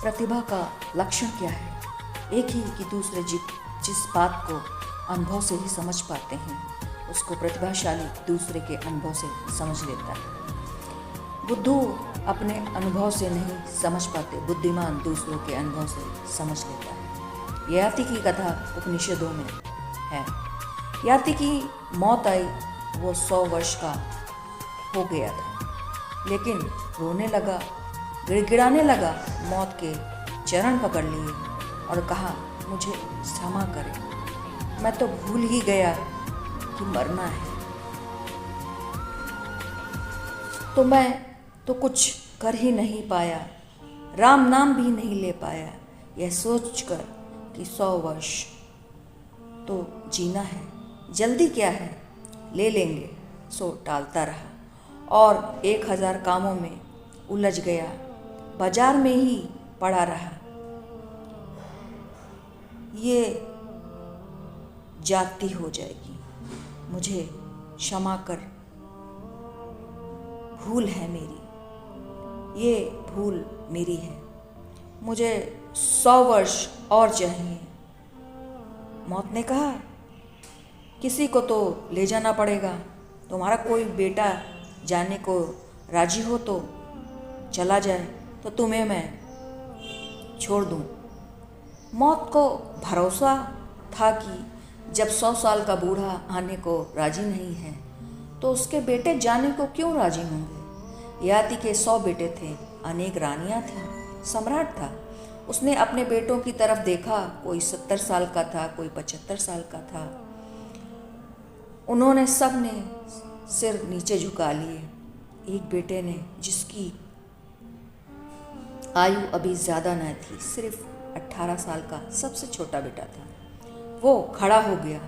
प्रतिभा का लक्षण क्या है? एक ही कि दूसरे जिस बात को अनुभव से ही समझ पाते हैं, उसको प्रतिभाशाली दूसरे के अनुभव से समझ लेता है। बुद्धू अपने अनुभव से नहीं समझ पाते, बुद्धिमान दूसरों के अनुभव से समझ लेता है। ययाति की कथा उपनिषदों में है। ययाति की मौत आई, वो 100 वर्ष का हो गया था, लेकिन रोने लगा, गिड़गिड़ाने लगा, मौत के चरण पकड़ लिए और कहा, मुझे क्षमा करें, मैं तो भूल ही गया कि मरना है। तो मैं तो कुछ कर ही नहीं पाया, राम नाम भी नहीं ले पाया, यह सोचकर कि 100 वर्ष तो जीना है, जल्दी क्या है, ले लेंगे, सो टालता रहा और 1000 कामों में उलझ गया, बाजार में ही पड़ा रहा। ये जाती हो जाएगी, मुझे क्षमा कर, भूल है मेरी, ये भूल मेरी है, मुझे 100 वर्ष और चाहिए। मौत ने कहा, किसी को तो ले जाना पड़ेगा, तुम्हारा कोई बेटा जाने को राजी हो तो चला जाए, तो तुम्हें मैं छोड़ दूं। मौत को भरोसा था कि जब 100 साल का बूढ़ा आने को राजी नहीं है, तो उसके बेटे जाने को क्यों राजी होंगे। ययाति के 100 बेटे थे, अनेक रानियां थीं, सम्राट था। उसने अपने बेटों की तरफ देखा, कोई 70 साल का था, कोई 75 साल का था। उन्होंने सब ने सिर नीचे झुका लिए। एक बेटे ने, जिसकी आयु अभी ज़्यादा न थी, सिर्फ 18 साल का सबसे छोटा बेटा था, वो खड़ा हो गया।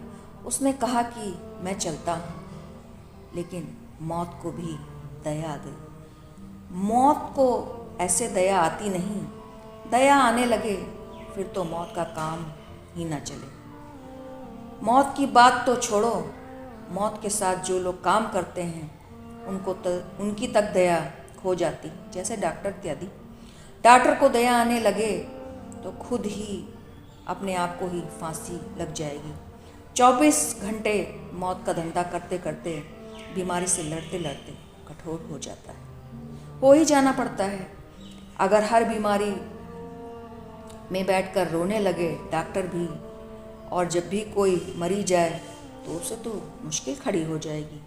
उसने कहा कि मैं चलता हूँ, लेकिन मौत को भी दया आ गई। मौत को ऐसे दया आती नहीं, दया आने लगे फिर तो मौत का काम ही ना चले। मौत की बात तो छोड़ो, मौत के साथ जो लोग काम करते हैं उनकी तक दया खो जाती, जैसे डॉक्टर इत्यादि। डॉक्टर को दया आने लगे तो खुद ही अपने आप को ही फांसी लग जाएगी। 24 घंटे मौत का धंधा करते करते बीमारी से लड़ते लड़ते कठोर हो जाता है, हो ही जाना पड़ता है। अगर हर बीमारी में बैठकर रोने लगे डॉक्टर भी, और जब भी कोई मरी जाए तो उसे तो मुश्किल खड़ी हो जाएगी,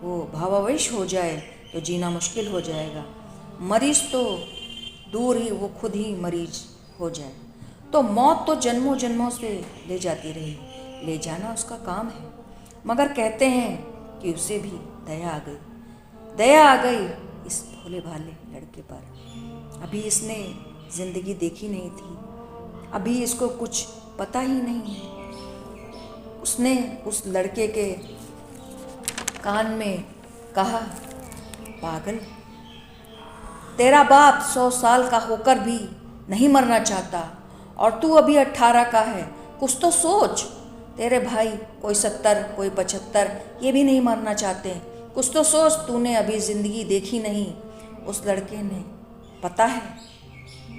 वो भावावेश हो जाए तो जीना मुश्किल हो जाएगा। मरीज तो दूर ही, वो खुद ही मरीज हो जाए। तो मौत तो जन्मों जन्मों से ले जाती रही, ले जाना उसका काम है। मगर कहते हैं कि उसे भी दया आ गई, दया आ गई इस भोले भाले लड़के पर। अभी इसने जिंदगी देखी नहीं थी, अभी इसको कुछ पता ही नहीं है। उसने उस लड़के के कान में कहा, पागल, तेरा बाप 100 साल का होकर भी नहीं मरना चाहता और तू अभी 18 का है, कुछ तो सोच। तेरे भाई कोई 70, कोई 75, ये भी नहीं मरना चाहते, कुछ तो सोच, तूने अभी ज़िंदगी देखी नहीं। उस लड़के ने, पता है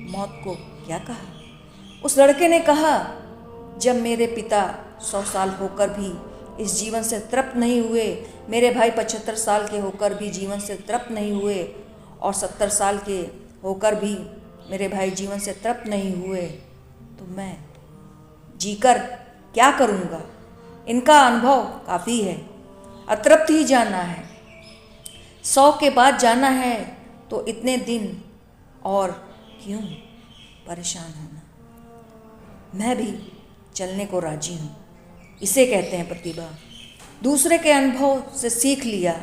मौत को क्या कहा? उस लड़के ने कहा, जब मेरे पिता 100 साल होकर भी इस जीवन से तृप्त नहीं हुए, मेरे भाई 75 साल के होकर भी जीवन से तृप्त नहीं हुए, और 70 साल के होकर भी मेरे भाई जीवन से तृप्त नहीं हुए, तो मैं जीकर क्या करूँगा? इनका अनुभव काफ़ी है, अतृप्त ही जाना है, 100 के बाद जाना है, तो इतने दिन और क्यों परेशान होना? मैं भी चलने को राजी हूँ। इसे कहते हैं प्रतिभा। दूसरे के अनुभव से सीख लिया।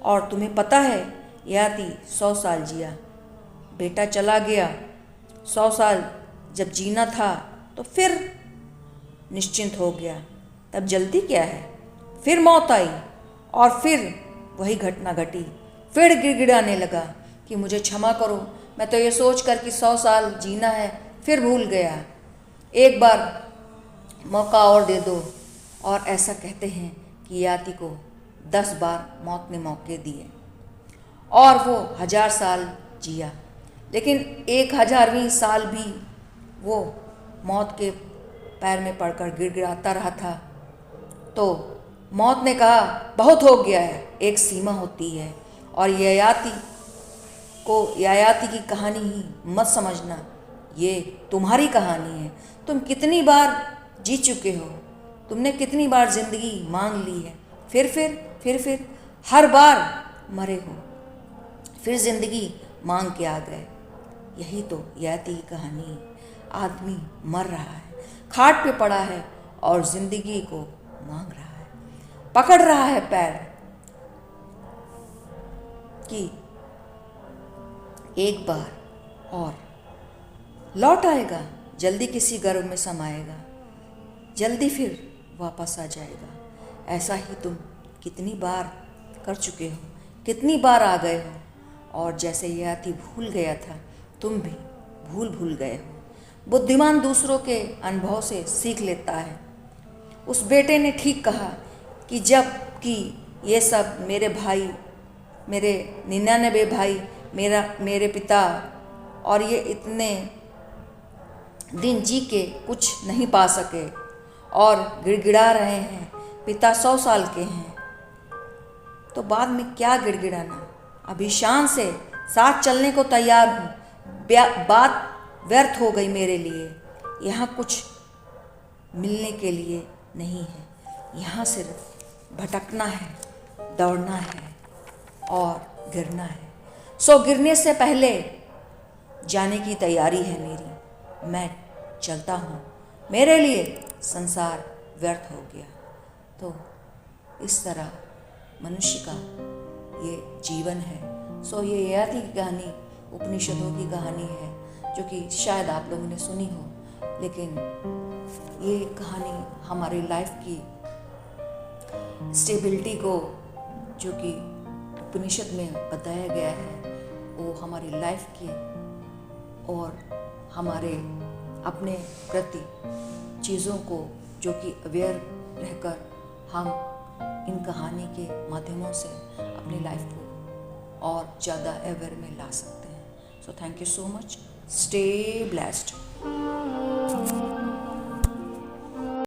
और तुम्हें पता है, ययाति 100 साल जिया, बेटा चला गया। 100 साल जब जीना था तो फिर निश्चिंत हो गया, तब जल्दी क्या है? फिर मौत आई और फिर वही घटना घटी, फिर गिड़गिड़ाने लगा कि मुझे क्षमा करो, मैं तो ये सोच कर कि 100 साल जीना है, फिर भूल गया, एक बार मौका और दे दो। और ऐसा कहते हैं कि ययाति को 10 बार मौत ने मौके दिए और वो 1000 साल जिया, लेकिन 1000वीं साल भी वो मौत के पैर में पड़कर गिड़गिड़ाता रहा था। तो मौत ने कहा, बहुत हो गया है, एक सीमा होती है, और ययाति की कहानी ही मत समझना, ये तुम्हारी कहानी है। तुम कितनी बार जी चुके हो, तुमने कितनी बार जिंदगी मांग ली है, फिर हर बार मरे हो, फिर जिंदगी मांग के आ गए। यही तो ययाति की कहानी है। आदमी मर रहा है, खाट पे पड़ा है और जिंदगी को मांग रहा है, पकड़ रहा है पैर कि एक बार और लौट आएगा, जल्दी किसी गर्भ में समाएगा, जल्दी फिर वापस आ जाएगा। ऐसा ही तुम कितनी बार कर चुके हो, कितनी बार आ गए हो, और जैसे ययाति भूल गया था, तुम भी भूल गए हो। बुद्धिमान दूसरों के अनुभव से सीख लेता है। उस बेटे ने ठीक कहा कि जब कि ये सब मेरे भाई, मेरे 99 भाई, मेरे पिता, और ये इतने दिन जी के कुछ नहीं पा सके और गिड़गिड़ा रहे हैं, पिता 100 साल के हैं, तो बाद में क्या गिड़गिड़ाना। अभी शान से साथ चलने को तैयार हूँ। बात व्यर्थ हो गई मेरे लिए। यहाँ कुछ मिलने के लिए नहीं है, यहाँ सिर्फ भटकना है, दौड़ना है और गिरना है। सो गिरने से पहले जाने की तैयारी है मेरी। मैं चलता हूँ, मेरे लिए संसार व्यर्थ हो गया। तो इस तरह मनुष्य का ये जीवन है। सो ये ययाति की कहानी उपनिषदों की कहानी है, जो कि शायद आप लोगों ने सुनी हो, लेकिन ये कहानी हमारी लाइफ की स्टेबिलिटी को, जो कि उपनिषद में बताया गया है, वो हमारी लाइफ की और हमारे अपने प्रति चीज़ों को, जो कि अवेयर रहकर हम इन कहानी के माध्यमों से अपनी लाइफ को और ज़्यादा अवेयर में ला सकते हैं। So thank you so much. Stay blessed.